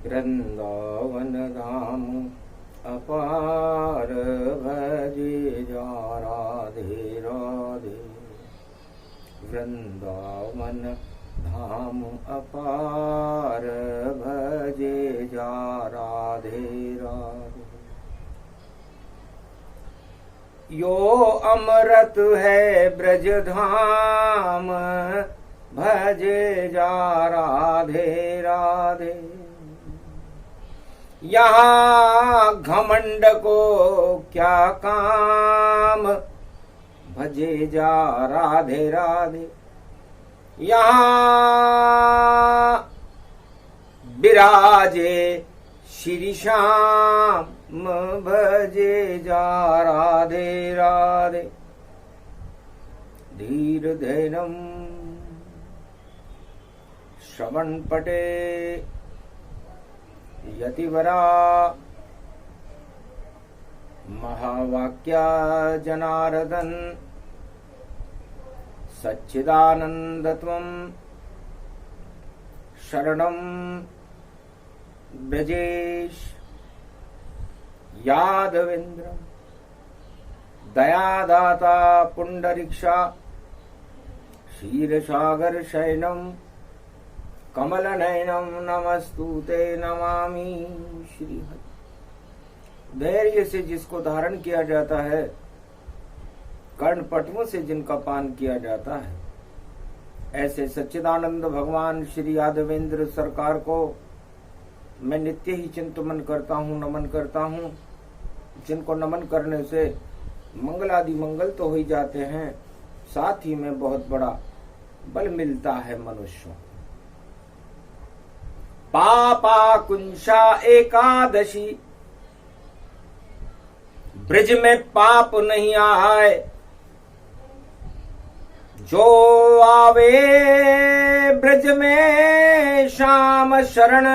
वृंदावन धाम अपार भजे जा राधे राधे। वृंदावन धाम अपार भजे जा राधे राधे। यो अमृत है ब्रज धाम भजे जा राधे राधे। यहाँ घमंड को क्या काम भजे जा राधे राधे। यहाँ विराजे श्री श्याम भजे जा राधे राधे। धीर धैर्यम श्रवण पटे यतिवरा महावाक्या जनार्दन सच्चिदानंदत्वं शरणं ब्रजेश यादवेन्द्रं दयादाता पुंडरीक्षा क्षीरसागर शयनं कमलनयनं नमस्तुते नमामि श्रीहरि। धैर्य से जिसको धारण किया जाता है, कर्णपटुओं से जिनका पान किया जाता है, ऐसे सच्चिदानंद भगवान श्री यादवेंद्र सरकार को मैं नित्य ही चिंतन करता हूँ, नमन करता हूँ। जिनको नमन करने से मंगलादि मंगल तो हो ही जाते हैं, साथ ही में बहुत बड़ा बल मिलता है मनुष्यों। पापा कुंशा एकादशी, ब्रज में पाप नहीं आए। जो आवे ब्रज में श्याम शरण,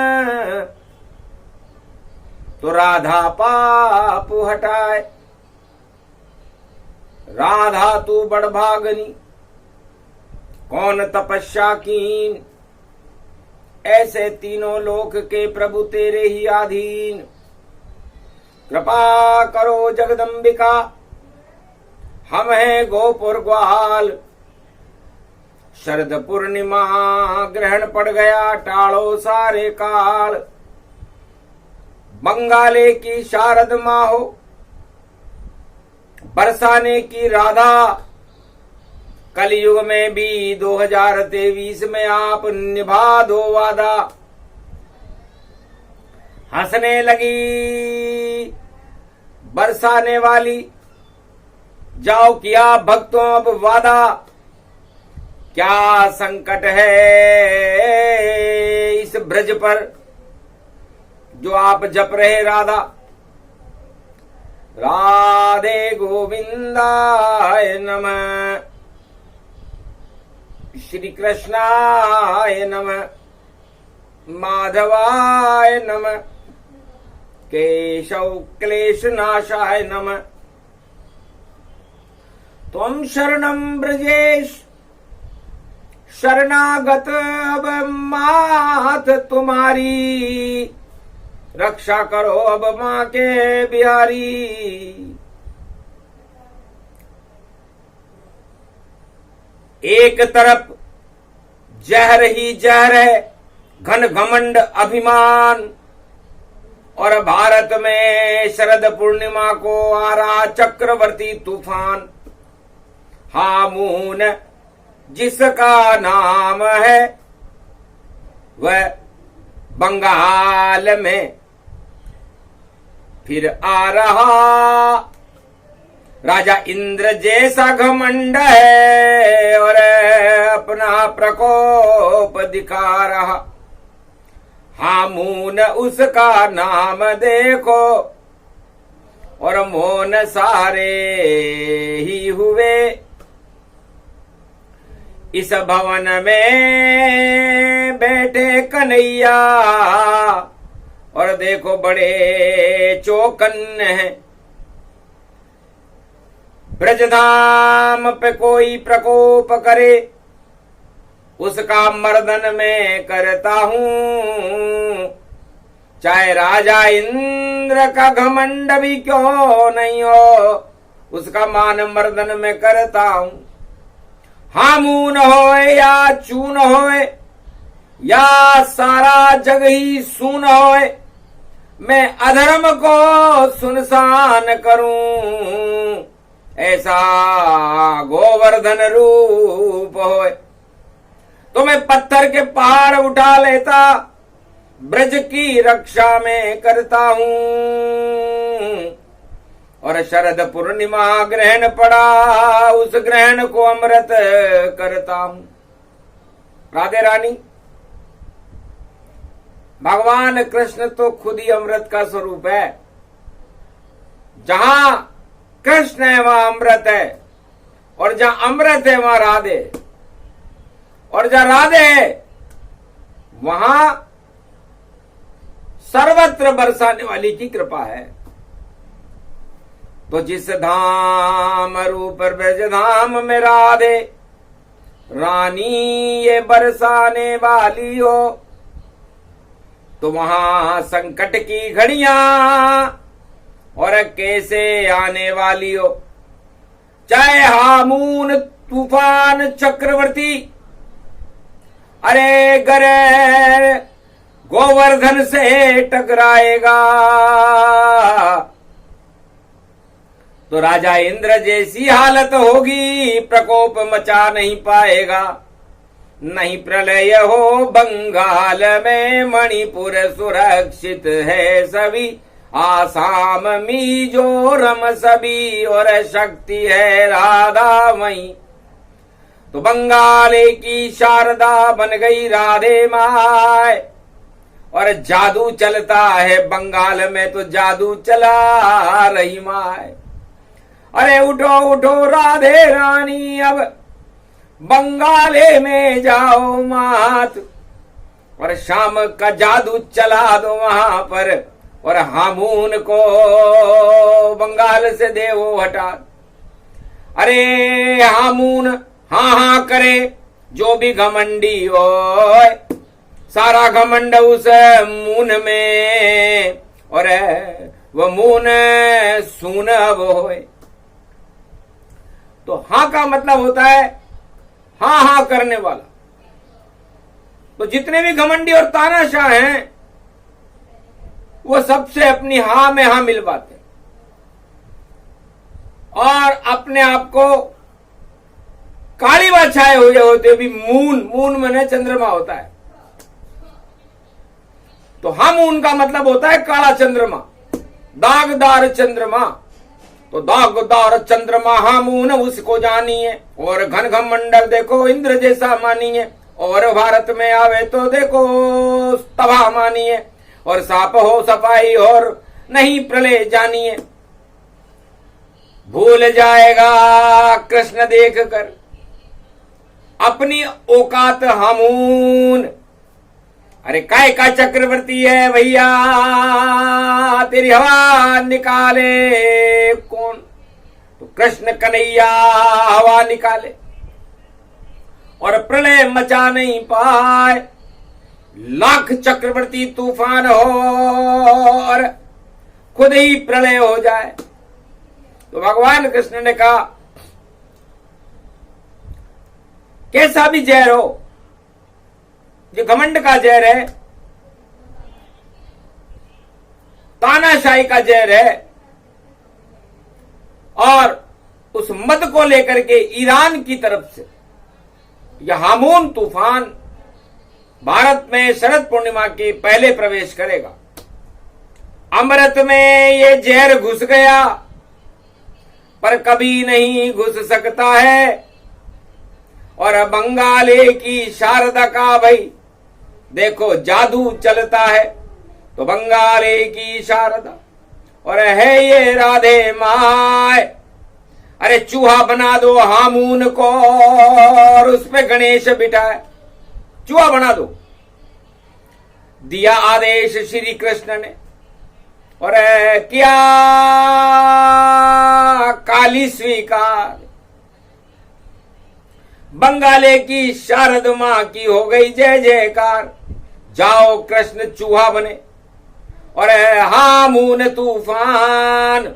तो राधा पाप हटाए। राधा तू बड़भागनी, कौन तपस्या कीन। ऐसे तीनों लोक के प्रभु तेरे ही अधीन। कृपा करो जगदम्बिका, हम हैं गोपुर ग्वाल। शरद पूर्णिमा ग्रहण पड़ गया, टालो सारे काल। बंगाले की शारद माँ हो, बरसाने की राधा। कलयुग में भी 2023 में आप निभा दो वादा। हंसने लगी बरसाने वाली, जाओ किया भक्तों अब वादा। क्या संकट है इस ब्रज पर, जो आप जप रहे राधा। राधे गोविंदाय नमः, श्री कृष्णाय नमः, माधवाय नमः, केशव क्लेश नाशाय नमः। त्वं शरणं ब्रजेश, शरणागत अब मात तुम्हारी। रक्षा करो अब माँ के बिहारी। एक तरफ जहर ही जहर है, घन घमंड अभिमान। और भारत में शरद पूर्णिमा को आ रहा चक्रवर्ती तूफान। हामून जिसका नाम है, वह बंगाल में फिर आ रहा। राजा इंद्र जैसा घमंड है, और अपना प्रकोप दिखा रहा। हामून उसका नाम देखो, और मौन सारे ही हुए। इस भवन में बैठे कन्हैया, और देखो बड़े चौकन्न हैं। ब्रजधाम पे कोई प्रकोप करे, उसका मर्दन में करता हूँ। चाहे राजा इंद्र का घमंड भी क्यों नहीं हो, उसका मान मर्दन में करता हूं। हामून होए या चून होए, या सारा जग ही सून होए, मैं अधर्म को सुनसान करूं, ऐसा गोवर्धन रूप होए। तो मैं पत्थर के पहाड़ उठा लेता, ब्रज की रक्षा में करता हूं। और शरद पूर्णिमा ग्रहण पड़ा, उस ग्रहण को अमृत करता हूं। राधे रानी, भगवान कृष्ण तो खुद ही अमृत का स्वरूप है। जहां कृष्ण है वहां अमृत है, और जहां अमृत है वहां राधे, और जहां राधे है वहां सर्वत्र बरसाने वाली की कृपा है। तो जिस धाम रूप ब्रज धाम में राधे, रानी ये बरसाने वाली हो, तो वहां संकट की घड़ियां और कैसे आने वाली हो। चाहे हामून तूफान चक्रवर्ती, अरे गरे गोवर्धन से टकराएगा, तो राजा इंद्र जैसी हालत होगी, प्रकोप मचा नहीं पाएगा। नहीं प्रलय हो बंगाल में, मणिपुर सुरक्षित है सभी, आसाम मिजोरम सभी, और शक्ति है राधा मई। तो बंगाले की शारदा बन गई राधे माय, और जादू चलता है बंगाल में, तो जादू चला रही माय। अरे उठो उठो राधे रानी, अब बंगाले में जाओ मात, और शाम का जादू चला दो वहां पर, और हामून को बंगाल से देवो हटा। अरे हामून हाँ हाँ करे, जो भी घमंडी हो, सारा घमंड उस मून में, और वो मून सून अब होए। तो हाँ का मतलब होता है हाँ हाँ करने वाला। तो जितने भी घमंडी और तानाशाह हैं, वो सबसे अपनी हाँ में हाँ मिलवाते हैं, और अपने आप को काली बात छाए हुए होते भी मून मने चंद्रमा होता है। तो हाँ मून का मतलब होता है काला चंद्रमा, दागदार चंद्रमा। तो दागदार चंद्रमा हामून उसको जानिए, और घन घमंडल देखो इंद्र जैसा मानिए, और भारत में आवे तो देखो तबाह मानिए, और साप हो सफाई और नहीं प्रलय जानिए। भूल जाएगा कृष्ण देख कर अपनी औकात हामून। अरे काय का चक्रवर्ती है भैया, तेरी हवा निकाले कौन? तो कृष्ण कन्हैया हवा निकाले, और प्रलय मचा नहीं पाए। लाख चक्रवर्ती तूफान हो और खुद ही प्रलय हो जाए। तो भगवान कृष्ण ने कहा, कैसा भी जहर हो, जो घमंड का जहर है, तानाशाही का जहर है, और उस मद को लेकर के ईरान की तरफ से यह हामून तूफान भारत में शरद पूर्णिमा के पहले प्रवेश करेगा। अमृत में ये जहर घुस गया, पर कभी नहीं घुस सकता है। और बंगाले की शारदा का भाई देखो जादू चलता है, तो बंगाले की शारदा और है ये राधे माय। अरे चूहा बना दो हामून को, और उस पे गणेश बिठाए, चूहा बना दो, दिया आदेश श्री कृष्ण ने। और किया काली स्वीकार, बंगाले की शारद मां की हो गई जय जयकार। जाओ कृष्ण चूहा बने, और हामून तूफान,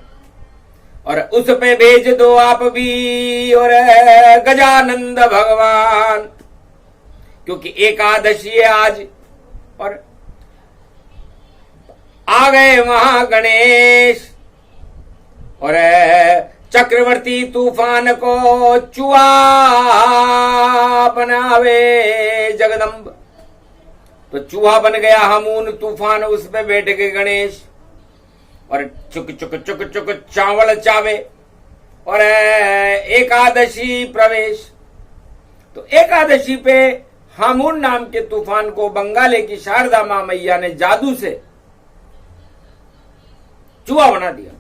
और उस पे भेज दो आप भी और गजानंद भगवान, क्योंकि एकादशी है आज। और आ गए वहां गणेश और चक्रवर्ती तूफान को चूहा बनावे जगदम्ब। तो चूहा बन गया हामून तूफान, उस पे बैठ गए गणेश और चुक चुक चुक चुक चावल चावे और एकादशी प्रवेश। तो एकादशी पे हामून नाम के तूफान को बंगाले की शारदा मां मैया ने जादू से चूहा बना दिया।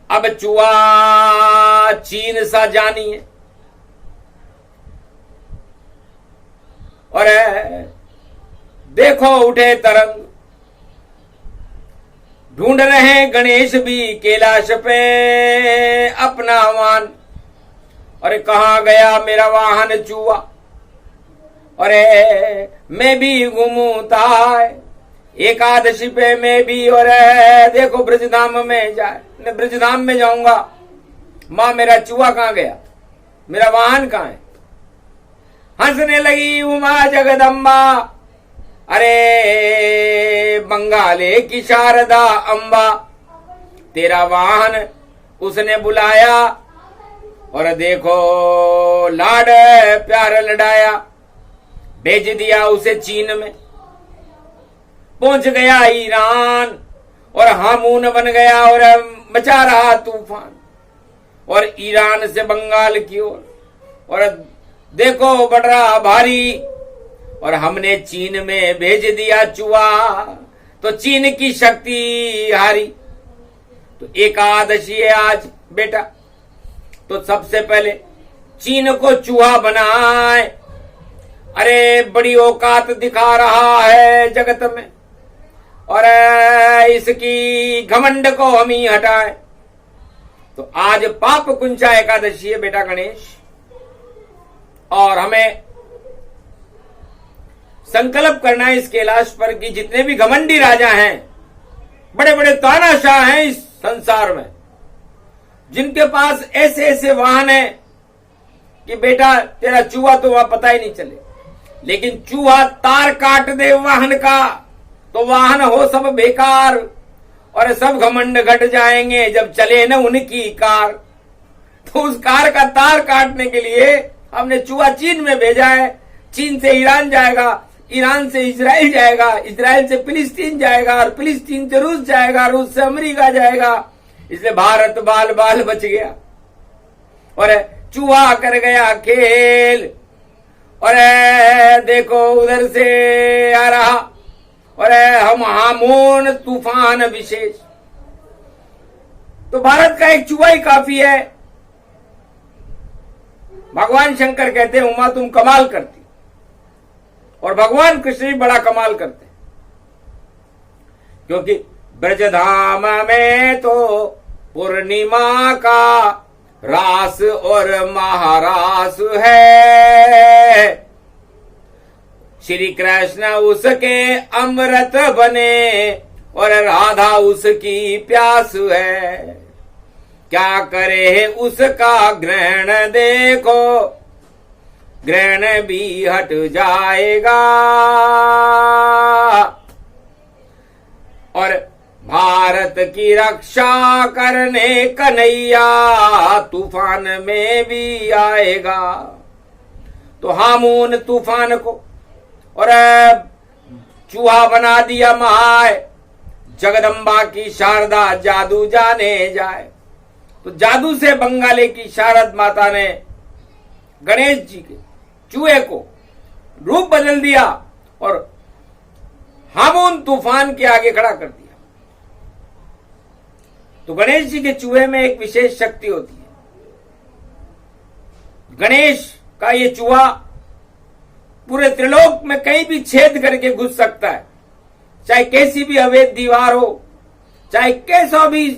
अब चूहा चीन सा जानी है और देखो उठे तरंग, ढूंढ रहे गणेश भी कैलाश पे अपना वाहन। अरे कहां गया मेरा वाहन चूहा, अरे मैं भी घूमता है एकादशी पे मैं भी, और देखो ब्रजधाम में जाए, ब्रजधाम में जाऊंगा। मां मेरा चूहा कहां गया, मेरा वाहन कहां है। हंसने लगी उमा जगदम्बा, अरे बंगाले की शारदा अम्बा, तेरा वाहन उसने बुलाया और देखो लाड प्यार लड़ाया, भेज दिया उसे चीन में। पहुंच गया ईरान और हामून बन गया और मचा रहा तूफान, और ईरान से बंगाल की ओर और देखो बढ़ रहा भारी, और हमने चीन में भेज दिया चूहा, तो चीन की शक्ति हारी। तो एकादशी है आज बेटा, तो सबसे पहले चीन को चूहा बनाए। अरे बड़ी औकात दिखा रहा है जगत में, और इसकी घमंड को हम ही हटाएं। तो आज पाप कुंचा एकादशी है बेटा गणेश, और हमें संकल्प करना है इस कैलाश पर कि जितने भी घमंडी राजा हैं, बड़े बड़े तानाशाह हैं इस संसार में, जिनके पास ऐसे ऐसे वाहन हैं कि बेटा तेरा चूहा तो वहां पता ही नहीं चले, लेकिन चूहा तार काट दे वाहन का तो वाहन हो सब बेकार और सब घमंड घट जाएंगे जब चले न उनकी कार। तो उस कार का तार काटने के लिए हमने चूहा चीन में भेजा है। चीन से ईरान जाएगा, ईरान से इजराइल जाएगा, इजराइल से फिलिस्तीन जाएगा, और फिलिस्तीन से रूस जाएगा, रूस से अमेरिका जाएगा। इसलिए भारत बाल बाल बच गया और चूहा कर गया खेल। और देखो उधर से आ रहा और हम हामून तूफान विशेष। तो भारत का एक चूहा ही काफी है। भगवान शंकर कहते हैं उमा तुम कमाल करती, और भगवान कृष्ण भी बड़ा कमाल करते, क्योंकि ब्रजधाम में तो पूर्णिमा का रास और महारास है। श्री कृष्ण उसके अमृत बने और राधा उसकी प्यास है। क्या करे उसका ग्रहण देखो, ग्रहण भी हट जाएगा। और भारत की रक्षा करने कन्हैया तूफान में भी आएगा। तो हामून तूफान को और चूहा बना दिया महाय, जगदम्बा की शारदा जादू जाने जाए। तो जादू से बंगाले की शारद माता ने गणेश जी के चूहे को रूप बदल दिया और हामून तूफान के आगे खड़ा कर दिया। तो गणेश जी के चूहे में एक विशेष शक्ति होती है। गणेश का ये चूहा पूरे त्रिलोक में कहीं भी छेद करके घुस सकता है, चाहे कैसी भी अवैध दीवार हो, चाहे कैसा भी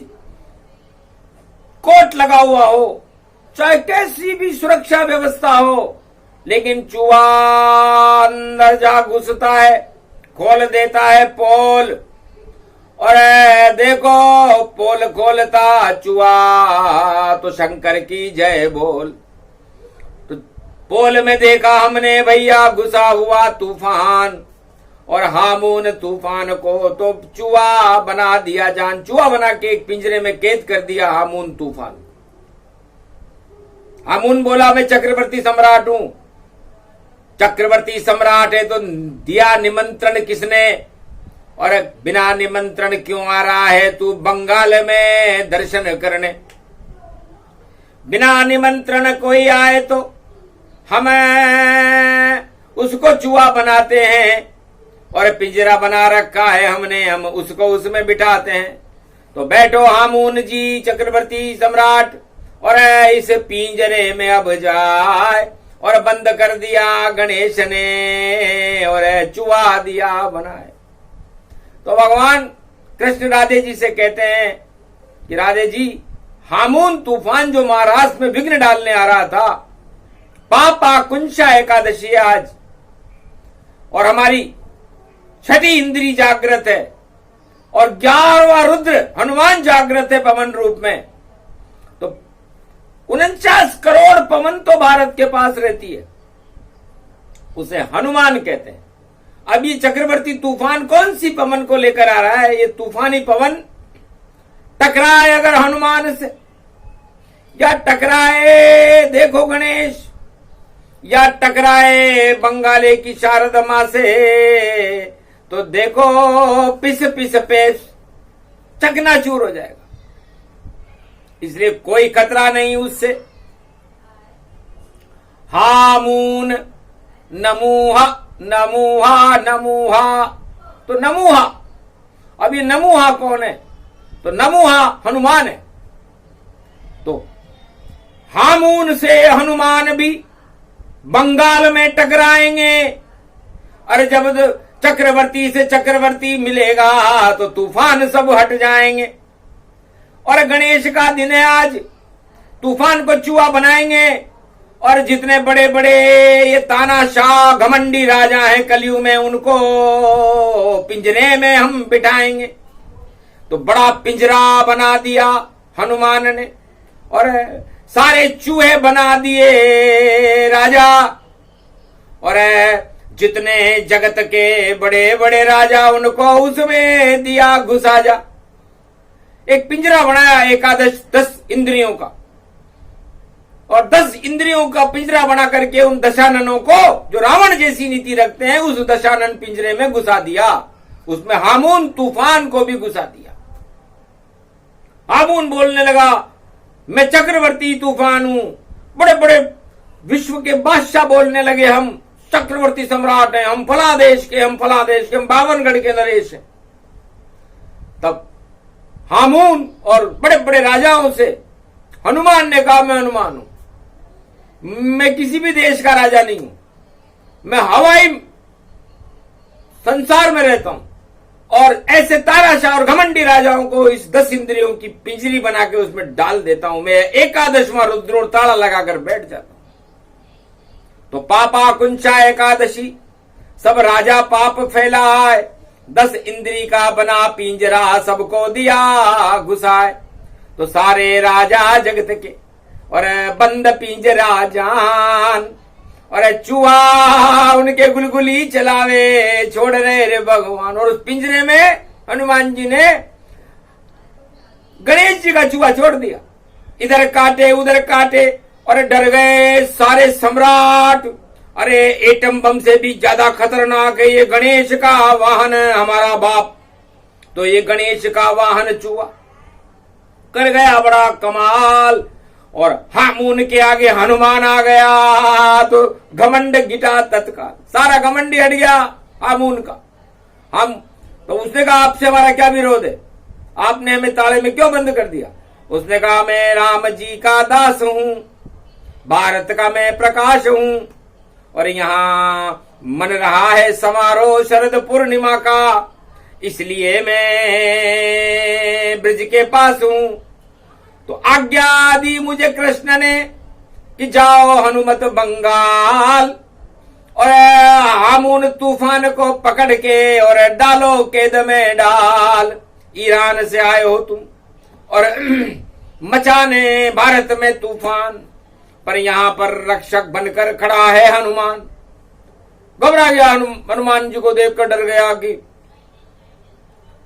कोट लगा हुआ हो, चाहे कैसी भी सुरक्षा व्यवस्था हो, लेकिन चूहा अंदर जा घुसता है, खोल देता है पोल और देखो पोल खोलता चुआ तो शंकर की जय बोल। तो पोल में देखा हमने भैया घुसा हुआ तूफान, और हामून तूफान को तो चुआ बना दिया जान, चुआ बना के एक पिंजरे में कैद कर दिया हामून तूफान। हामून बोला मैं चक्रवर्ती सम्राट हूं। चक्रवर्ती सम्राट है तो दिया निमंत्रण किसने, और बिना निमंत्रण क्यों आ रहा है तू बंगाल में दर्शन करने। बिना निमंत्रण कोई आए तो हम उसको चूहा बनाते हैं, और पिंजरा बना रखा है हमने, हम उसको उसमें बिठाते हैं। तो बैठो हामून जी चक्रवर्ती सम्राट, और इस पिंजरे में अब जाए, और बंद कर दिया गणेश ने, और चूहा दिया बनाए। तो भगवान कृष्ण राधे जी से कहते हैं कि राधे जी, हामून तूफान जो महाराष्ट्र में विघ्न डालने आ रहा था, पापा कुंशा एकादशी है आज, और हमारी छठी इंद्री जागृत है, और 11वां रुद्र हनुमान जागृत है पवन रूप में। तो 49 करोड़ पवन तो भारत के पास रहती है, उसे हनुमान कहते हैं। अब ये चक्रवर्ती तूफान कौन सी पवन को लेकर आ रहा है? ये तूफानी पवन टकराए अगर हनुमान से, या टकराए देखो गणेश, या टकराए बंगाले की शारदा मां से, तो देखो पिस पिस पेश चकनाचूर हो जाएगा। इसलिए कोई खतरा नहीं उससे। हामून नमूहा नमूहा नमूहा, तो नमूहा, अब ये नमूहा कौन है? तो नमूहा हनुमान है। तो हामून से हनुमान भी बंगाल में टकराएंगे। अरे जब चक्रवर्ती से चक्रवर्ती मिलेगा तो तूफान सब हट जाएंगे। और गणेश का दिन है आज, तूफान को चूहा बनाएंगे, और जितने बड़े बड़े ये तानाशाह घमंडी राजा हैं कलयुग में, उनको पिंजरे में हम बिठाएंगे। तो बड़ा पिंजरा बना दिया हनुमान ने, और सारे चूहे बना दिए राजा, और जितने जगत के बड़े बड़े राजा उनको उसमें दिया घुसा जा। एक पिंजरा बनाया एकादश 10 इंद्रियों का, और 10 इंद्रियों का पिंजरा बना करके उन दशाननों को, जो रावण जैसी नीति रखते हैं, उस दशानन पिंजरे में घुसा दिया। उसमें हामून तूफान को भी घुसा दिया। हामून बोलने लगा मैं चक्रवर्ती तूफान हूं। बड़े बड़े विश्व के बादशाह बोलने लगे हम चक्रवर्ती सम्राट हैं, हम फला देश के, हम फला देश के, हम 52गढ़ के नरेश हैं। तब हामून और बड़े बड़े राजाओं से हनुमान ने कहा मैं हनुमान हूं, मैं किसी भी देश का राजा नहीं हूं, मैं हवाई संसार में रहता हूं, और ऐसे तानाशाह और घमंडी राजाओं को इस 10 इंद्रियों की पिंजरी बना के उसमें डाल देता हूं। मैं 11वां रुद्र ताला लगाकर बैठ जाता हूं। तो पापा कुंचा एकादशी, सब राजा पाप फैलाए, 10 इंद्री का बना पिंजरा सबको दिया घुसाए। तो सारे राजा जगत के और बंद पिंजरा जान, और चूहा उनके गुलगुली चलावे छोड़ रहे रे भगवान। और उस पिंजरे में हनुमान जी ने गणेश जी का चूहा छोड़ दिया, इधर काटे उधर काटे, और डर गए सारे सम्राट। अरे एटम बम से भी ज्यादा खतरनाक है ये गणेश का वाहन हमारा बाप। तो ये गणेश का वाहन चूहा कर गया बड़ा कमाल, और हामून के आगे हनुमान आ गया तो घमंड गिटा तत्काल, सारा घमंडी हट गया हामून का। हम तो उसने कहा आपसे हमारा क्या विरोध है, आपने हमें ताले में क्यों बंद कर दिया? उसने कहा मैं राम जी का दास हूं, भारत का मैं प्रकाश हूं, और यहाँ मन रहा है समारोह शरद पूर्णिमा का, इसलिए मैं ब्रज के पास हूं। तो आज्ञा दी मुझे कृष्ण ने कि जाओ हनुमत बंगाल, और हामून तूफान को पकड़ के और डालो कैद में डाल। ईरान से आए हो तुम और मचाने भारत में तूफान, पर यहां पर रक्षक बनकर खड़ा है हनुमान। घबरा गया हनुमान जी को देखकर डर गया कि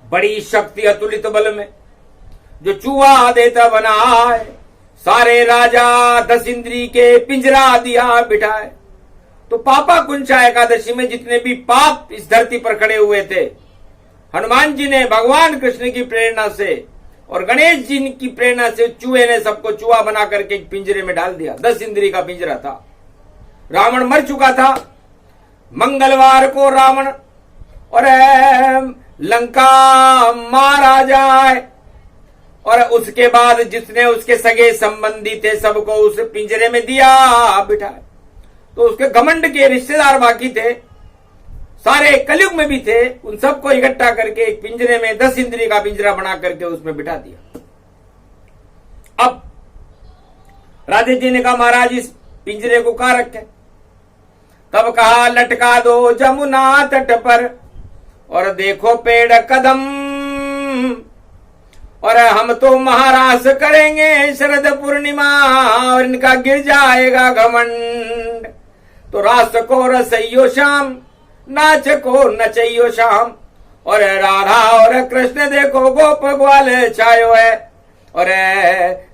बड़ी शक्ति अतुलित बल में जो चूहा देता बना है, सारे राजा 10 इंद्री के पिंजरा दिया बिठाए। तो पापा कुंचा एकादशी में जितने भी पाप इस धरती पर खड़े हुए थे, हनुमान जी ने भगवान कृष्ण की प्रेरणा से और गणेश जी की प्रेरणा से चूहे ने सबको चूहा बना करके एक पिंजरे में डाल दिया। 10 इंद्री का पिंजरा था। रावण मर चुका था। मंगलवार को रावण और लंका मारा जाए, और उसके बाद जिसने उसके सगे संबंधी थे सबको उस पिंजरे में दिया बिठाए। तो उसके घमंड के रिश्तेदार बाकी थे, सारे कलयुग में भी थे, उन सबको इकट्ठा करके एक पिंजरे में 10 इंद्री का पिंजरा बना करके उसमें बिठा दिया। अब राधे जी ने कहा महाराज इस पिंजरे को कहां रखे? तब कहा लटका दो जमुना तट पर, और देखो पेड़ कदम, और हम तो महारास करेंगे शरद पूर्णिमा, और इनका गिर जाएगा घमंड। तो रास को रसइयो शाम, नाच को नचइयो शाम, और राधा और कृष्ण देखो गोप ग्वाल छायो है, और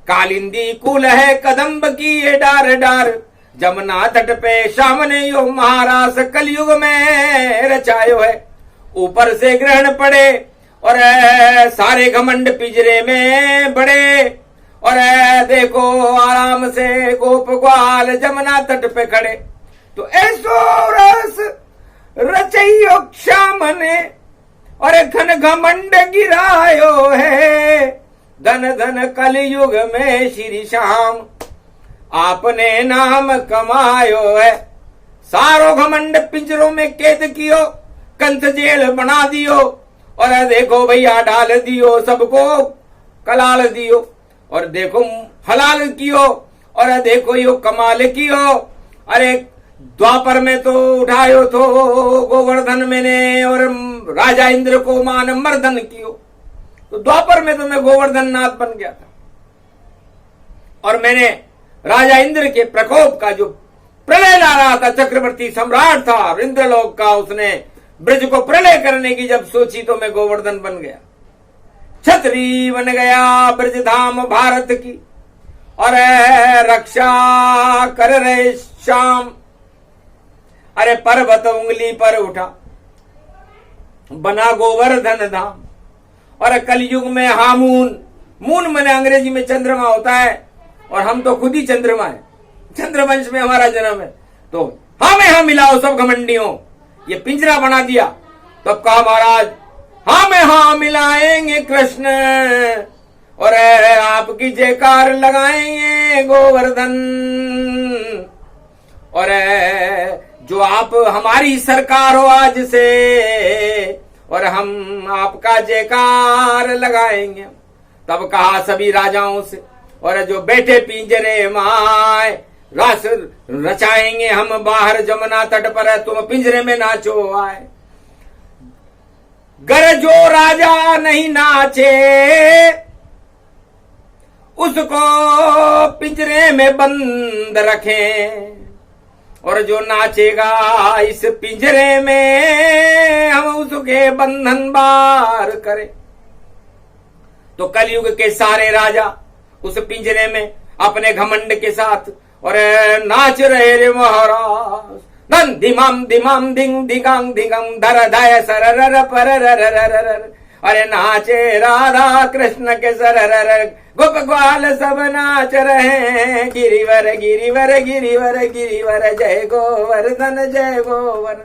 कालिंदी कुल है कदम्ब की ये डार डार, जमुना तट पे शाम ने यो महारास कलयुग में रचायो है। ऊपर से ग्रहण पड़े और सारे घमंड पिंजरे में बड़े, और देखो आराम से गोप ग्वाल जमुना तट पे खड़े। तो ऐसो रस रचइयो श्याम ने, और घन घमंड गिरायो है, धन धन कलयुग में श्री श्याम आपने नाम कमायो है। सारो घमंड पिंजरों में कैद कियो, कंथ जेल बना दियो, और देखो भैया डाल दियो सबको कलाल दियो, और देखो हलाल कियो, और देखो यो कमाल कियो। अरे द्वापर में तो उठायो तो गोवर्धन मैंने, और राजा इंद्र को मान मर्दन कियो। तो द्वापर में तो मैं गोवर्धन नाथ बन गया था, और मैंने राजा इंद्र के प्रकोप का जो प्रलय ला रहा था, चक्रवर्ती सम्राट था इंद्रलोक का, उसने ब्रज को प्रलय करने की जब सोची तो मैं गोवर्धन बन गया, छतरी बन गया ब्रज धाम भारत की, और रक्षा कर रहे श्याम। अरे पर्वत उंगली पर उठा बना गोवर्धन धाम, और कलयुग में हामून, मून मैंने अंग्रेजी में चंद्रमा होता है, और हम तो खुद ही चंद्रमा है, चंद्रवंश में हमारा जन्म है। तो हमें मिलाओ सब घमंडियों, ये पिंजरा बना दिया। तब कहा महाराज हाँ मिलाएंगे कृष्ण, और आपकी जयकार लगाएंगे गोवर्धन, और जो आप हमारी सरकार हो आज से, और हम आपका जयकार लगाएंगे। तब कहा सभी राजाओं से, और जो बैठे पिंजरे माए रस रचाएंगे हम बाहर जमुना तट पर, तुम पिंजरे में नाचो आए। गर जो राजा नहीं नाचे उसको पिंजरे में बंद रखें, और जो नाचेगा इस पिंजरे में हम उसके बंधन बार करें। तो कलयुग के सारे राजा उस पिंजरे में अपने घमंड के साथ और नाच रहे रे महाराज। धन धिमाम धिमाम धिंग धिगांग धिगम धर धाय सरर परर, अरे नाचे राधा कृष्ण के सरर, गोप ग्वाल सब नाच रहे, गिरिवर गिरिवर गिरिवर गिरिवर, जय गोवर्धन जय गोवर्धन,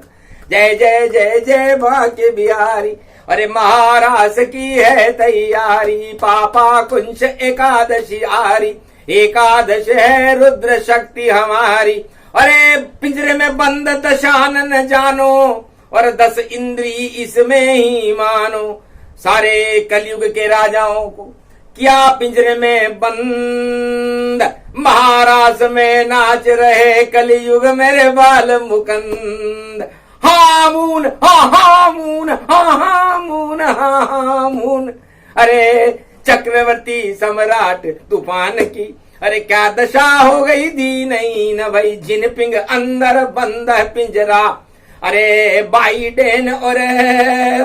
जय जय जय जय बांके बिहारी। अरे महारास की है तैयारी, पापा कुंच एकादशी आरी, एकादश है रुद्र शक्ति हमारी। अरे पिंजरे में बंद दशानन जानो, और 10 इंद्री इसमें ही मानो। सारे कलयुग के राजाओं को किया पिंजरे में बंद, महारास में नाच रहे कलयुग मेरे बाल मुकंद। हामून हा हामून हा हामून हा हामून, अरे चक्रवर्ती सम्राट तूफान की, अरे क्या दशा हो गई दी नहीं न भाई, जिनपिंग अंदर बंद है पिंजरा, अरे बाइडेन और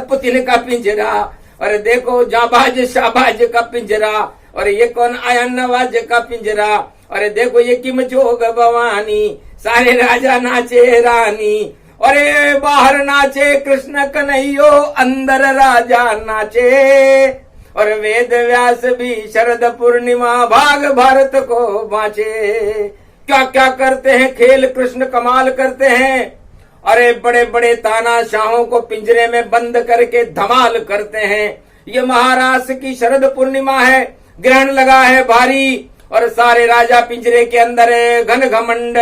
पुतिन का पिंजरा, और देखो जाबाज शाबाज का पिंजरा, और ये कौन आया नवाज का पिंजरा, अरे देखो ये किम जोग भवानी, सारे राजा नाचे रानी, अरे बाहर नाचे कृष्ण कन्हैयो, अंदर राजा नाचे, और वेद व्यास भी शरद पूर्णिमा भाग भारत को बाँचे। क्या क्या करते हैं खेल कृष्ण, कमाल करते हैं, अरे बड़े बड़े तानाशाहों को पिंजरे में बंद करके धमाल करते हैं। ये महाराष्ट्र की शरद पूर्णिमा है, ग्रहण लगा है भारी, और सारे राजा पिंजरे के अंदर है, घन घमंड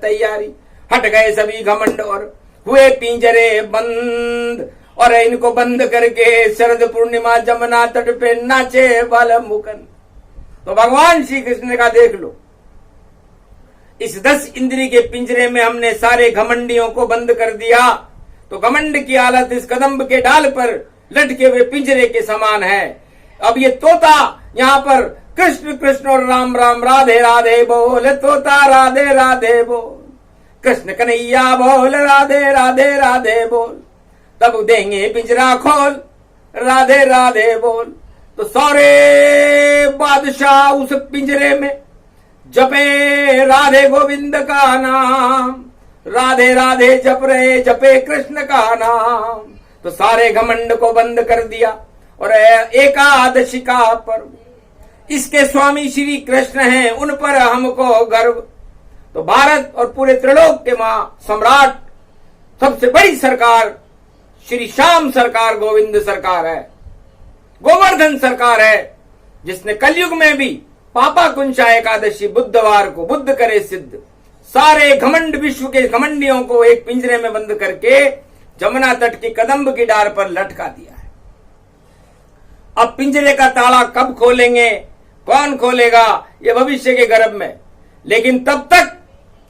तैयारी, हट गए सभी घमंड और हुए पिंजरे बंद, और इनको बंद करके शरद पूर्णिमा जमुना तट पे नाचे बाल मुकन। तो भगवान श्री कृष्ण का देख लो, इस 10 इंद्री के पिंजरे में हमने सारे घमंडियों को बंद कर दिया, तो घमंड की हालत इस कदम्ब के डाल पर लटके हुए पिंजरे के समान है। अब ये तोता यहाँ पर कृष्ण कृष्ण और राम राम राधे राधे बोल, तोता राधे राधे बोल, कृष्ण कन्हैया बोल, राधे राधे राधे बोल, तब देंगे पिंजरा खोल, राधे राधे बोल। तो सारे बादशाह उस पिंजरे में जपे राधे गोविंद का नाम, राधे राधे जप रहे, जपे कृष्ण का नाम। तो सारे घमंड को बंद कर दिया, और एकादशी का पर्व, इसके स्वामी श्री कृष्ण हैं, उन पर हमको गर्व। तो भारत और पूरे त्रिलोक के मां सम्राट, सबसे बड़ी सरकार श्री श्याम सरकार गोविंद सरकार है, गोवर्धन सरकार है, जिसने कलयुग में भी पापा कुंचा एकादशी बुधवार को बुद्ध करे सिद्ध, सारे घमंड विश्व के घमंडियों को एक पिंजरे में बंद करके जमुना तट की कदम्ब की डार पर लटका दिया है। अब पिंजरे का ताला कब खोलेंगे, कौन खोलेगा, ये भविष्य के गर्भ में। लेकिन तब तक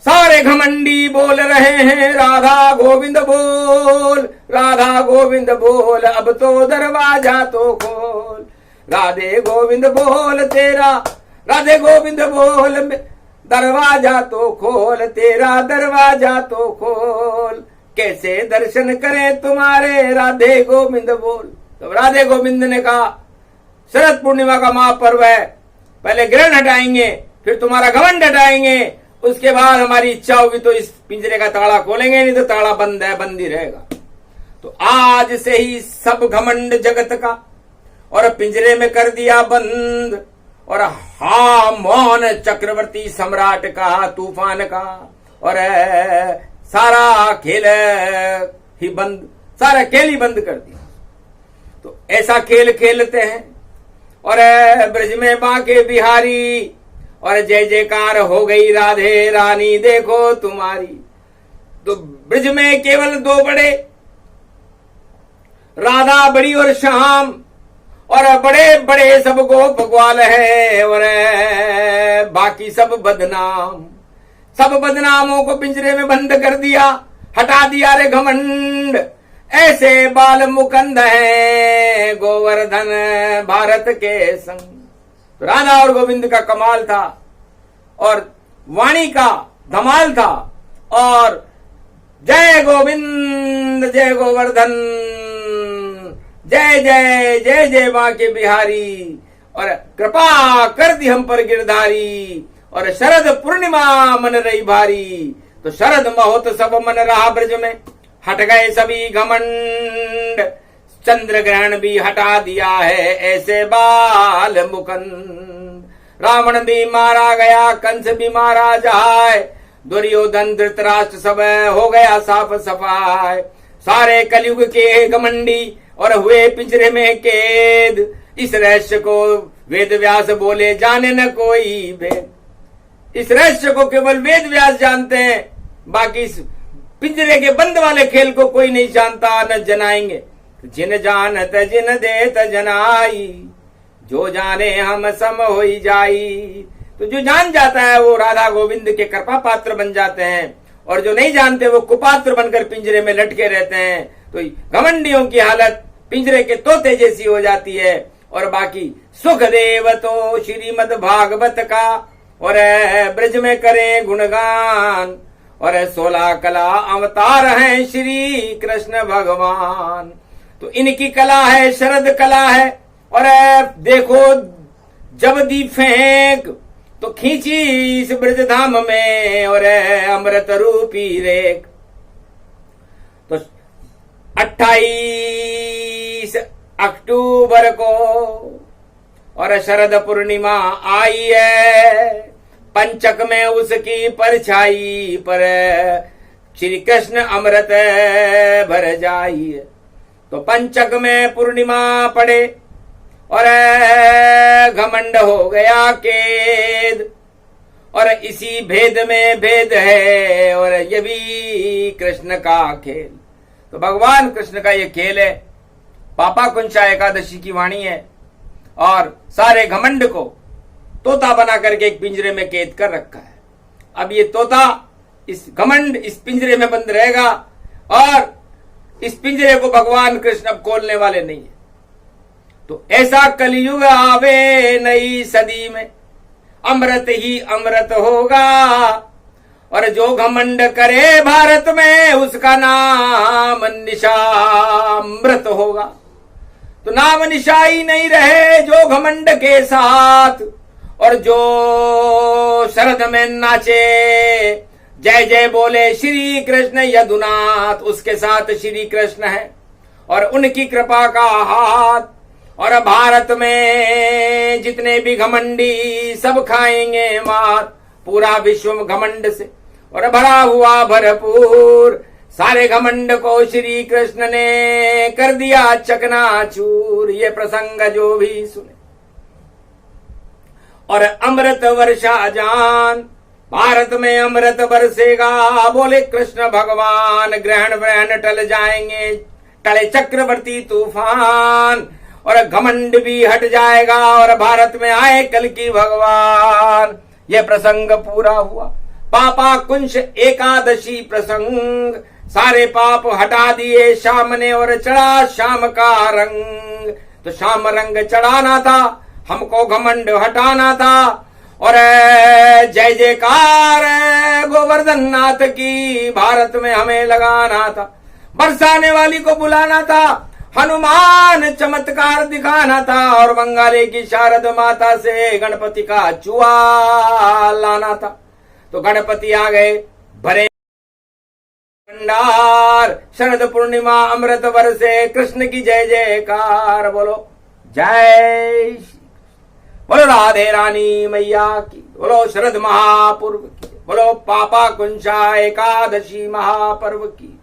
सारे घमंडी बोल रहे हैं राधा गोविंद बोल, राधा गोविंद बोल, अब तो दरवाजा तो खोल, राधे गोविंद बोल तेरा, राधे गोविंद बोल, दरवाजा तो खोल तेरा, दरवाजा तो खोल, कैसे दर्शन करें तुम्हारे, राधे गोविंद बोल। तो राधे गोविंद ने कहा शरद पूर्णिमा का महापर्व है, पहले ग्रहण हटाएंगे, फिर तुम्हारा घमंड हटाएंगे, उसके बाद हमारी इच्छा होगी तो इस पिंजरे का ताला खोलेंगे, नहीं तो ताला बंद है, बंद ही रहेगा। तो आज से ही सब घमंड जगत का और पिंजरे में कर दिया बंद, और हा मौन चक्रवर्ती सम्राट का, तूफान का, और सारा खेल ही बंद, सारा खेल ही बंद कर दिया। तो ऐसा खेल खेलते हैं, और ब्रज में बांके बिहारी, और जय जयकार हो गई राधे रानी देखो तुम्हारी। तो ब्रज में केवल 2 बड़े, राधा बड़ी और श्याम, और बड़े बड़े सब गोप ग्वाल है, और बाकी सब बदनाम, सब बदनामों को पिंजरे में बंद कर दिया, हटा दिया रे घमंड। ऐसे बाल मुकंद है गोवर्धन भारत के संग। तो राधा और गोविंद का कमाल था, और वाणी का धमाल था, और जय गोविंद जय गोवर्धन, जय जय जय जय बांके बिहारी, और कृपा कर दी हम पर गिरधारी, और शरद पूर्णिमा मन रही भारी। तो शरद महोत्सव मन रहा ब्रज में, हट गए सभी घमंड, चंद्र ग्रहण भी हटा दिया है ऐसे बाल मुकंद। रावण भी मारा गया, कंस भी मारा जाए, दुर्योधन धृतराष्ट्र सब हो गया साफ सफाई। सारे कलयुग के घमंडी और हुए पिंजरे में कैद, इस रहस्य को वेद व्यास बोले जाने न कोई भेद। इस रहस्य को केवल वेद व्यास जानते हैं, बाकी इस पिंजरे के बंद वाले खेल को कोई नहीं जानता, न जनाएंगे। जिन जानत जिन देत जनाई, जो जाने हम सम होई जाई। तो जो जान जाता है वो राधा गोविंद के कृपा पात्र बन जाते हैं, और जो नहीं जानते वो कुपात्र बनकर पिंजरे में लटके रहते हैं। तो घमंडियों की हालत पिंजरे के तोते जैसी हो जाती है। और बाकी सुखदेव तो श्रीमद् भागवत का और ब्रज में करे गुणगान, और 16 कला अवतार हैं श्री कृष्ण भगवान। तो इनकी कला है शरद कला है। और देखो जब दी फेंक तो खींची इस ब्रज धाम में, और अमृत रूपी रेख। तो 28 अक्टूबर को और शरद पूर्णिमा आई है, पंचक में उसकी परछाई पर श्री कृष्ण अमृत भर जाई। तो पंचक में पूर्णिमा पड़े और घमंड हो गया केद, और इसी भेद में भेद है, और ये भी कृष्ण का खेल। तो भगवान कृष्ण का ये खेल है। पापा कुंचा एकादशी की वाणी है, और सारे घमंड को तोता बना करके एक पिंजरे में कैद कर रखा है। अब ये तोता इस घमंड इस पिंजरे में बंद रहेगा, और इस पिंजरे को भगवान कृष्ण अब खोलने वाले नहीं है। तो ऐसा कलयुग आवे नई सदी में, अमृत ही अमृत होगा, और जो घमंड करे भारत में उसका नाम निशामृत होगा। तो नाम निशा ही नहीं रहे जो घमंड के साथ, और जो शरद में नाचे जय जय बोले श्री कृष्ण यदुनाथ, उसके साथ श्री कृष्ण है और उनकी कृपा का हाथ। और भारत में जितने भी घमंडी सब खाएंगे मात, पूरा विश्व घमंड से और भरा हुआ भरपूर। सारे घमंड को श्री कृष्ण ने कर दिया चकनाचूर। ये प्रसंग जो भी सुने और अमृत वर्षा जान, भारत में अमृत बरसेगा, बोले कृष्ण भगवान। ग्रहण व्रहण टल जाएंगे, टले चक्रवर्ती तूफान, और घमंड भी हट जाएगा, और भारत में आए कल की भगवान। ये प्रसंग पूरा हुआ। पापा कुंश एकादशी प्रसंग, सारे पाप हटा दिए शाम ने, और चढ़ा शाम का रंग। तो शाम रंग चढ़ाना था, हमको घमंड हटाना था, और जय जयकार गोवर्धन नाथ की भारत में हमें लगाना था। बरसाने वाली को बुलाना था, हनुमान चमत्कार दिखाना था, और बंगाली की शारद माता से गणपति का चुआ लाना था। तो गणपति आ गए भरे भंडार, शरद पूर्णिमा अमृत बरसे, कृष्ण की जय जयकार। बोलो जय, बोलो राधे रानी मैया की, बोलो शरद महापर्व की, बोलो पापा कुंचा एकादशी महापर्व की।